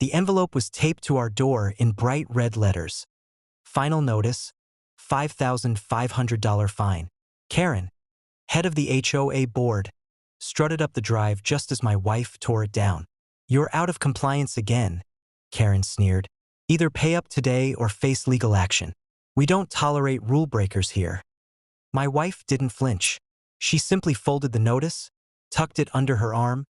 The envelope was taped to our door in bright red letters. Final notice, $5,500 fine. Karen, head of the HOA board, strutted up the drive just as my wife tore it down. "You're out of compliance again," Karen sneered. "Either pay up today or face legal action. We don't tolerate rule breakers here." My wife didn't flinch. She simply folded the notice, tucked it under her arm,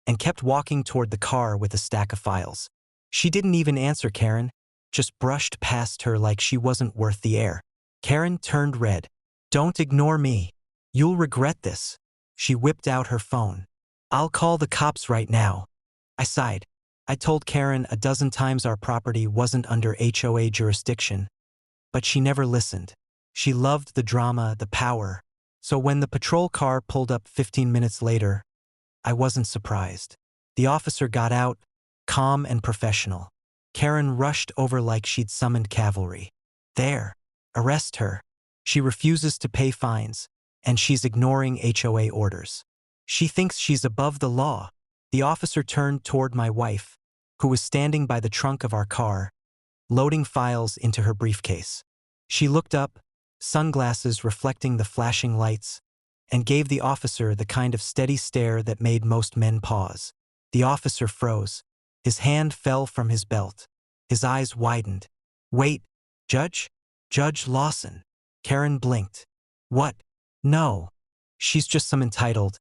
and kept walking toward the car with a stack of files. She didn't even answer Karen, just brushed past her like she wasn't worth the air. Karen turned red. "Don't ignore me. You'll regret this." She whipped out her phone. "I'll call the cops right now." I sighed. I told Karen a dozen times our property wasn't under HOA jurisdiction, but she never listened. She loved the drama, the power. So when the patrol car pulled up 15 minutes later, I wasn't surprised. The officer got out, calm and professional. Karen rushed over like she'd summoned cavalry. "There. Arrest her. She refuses to pay fines, and she's ignoring HOA orders. She thinks she's above the law." The officer turned toward my wife, who was standing by the trunk of our car, loading files into her briefcase. She looked up, sunglasses reflecting the flashing lights, and gave the officer the kind of steady stare that made most men pause. The officer froze. His hand fell from his belt. His eyes widened. "Wait, Judge? Judge Lawson." Karen blinked. "What? No. She's just some entitled."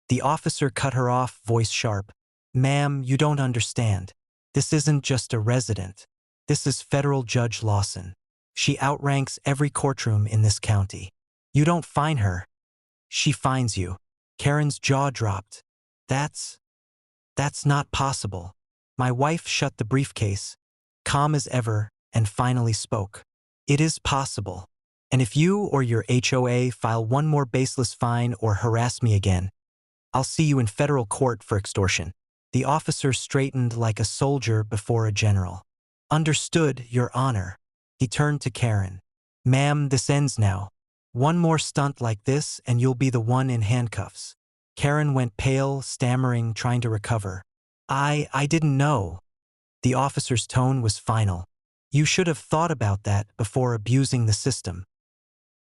The officer cut her off, voice sharp. "Ma'am, you don't understand. This isn't just a resident. This is Federal Judge Lawson. She outranks every courtroom in this county. You don't fine her. She fines you." Karen's jaw dropped. That's not possible." My wife shut the briefcase, calm as ever, and finally spoke. "It is possible. And if you or your HOA file one more baseless fine or harass me again, I'll see you in federal court for extortion." The officer straightened like a soldier before a general. "Understood, Your Honor." He turned to Karen. "Ma'am, this ends now. One more stunt like this and you'll be the one in handcuffs." Karen went pale, stammering, trying to recover. I didn't know." The officer's tone was final. "You should have thought about that before abusing the system."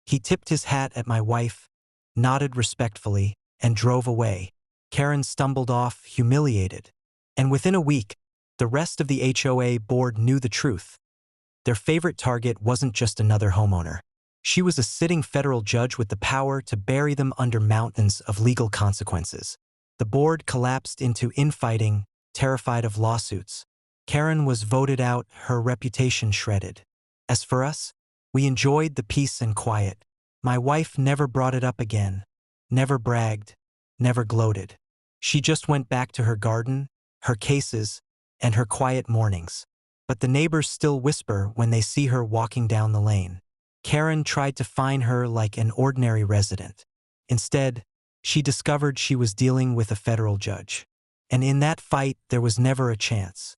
He tipped his hat at my wife, nodded respectfully, and drove away. Karen stumbled off, humiliated. And within a week, the rest of the HOA board knew the truth. Their favorite target wasn't just another homeowner. She was a sitting federal judge with the power to bury them under mountains of legal consequences. The board collapsed into infighting, terrified of lawsuits. Karen was voted out, her reputation shredded. As for us, we enjoyed the peace and quiet. My wife never brought it up again, never bragged, never gloated. She just went back to her garden, her cases, and her quiet mornings. But the neighbors still whisper when they see her walking down the lane. Karen tried to fine her like an ordinary resident. Instead, she discovered she was dealing with a federal judge. And in that fight, there was never a chance.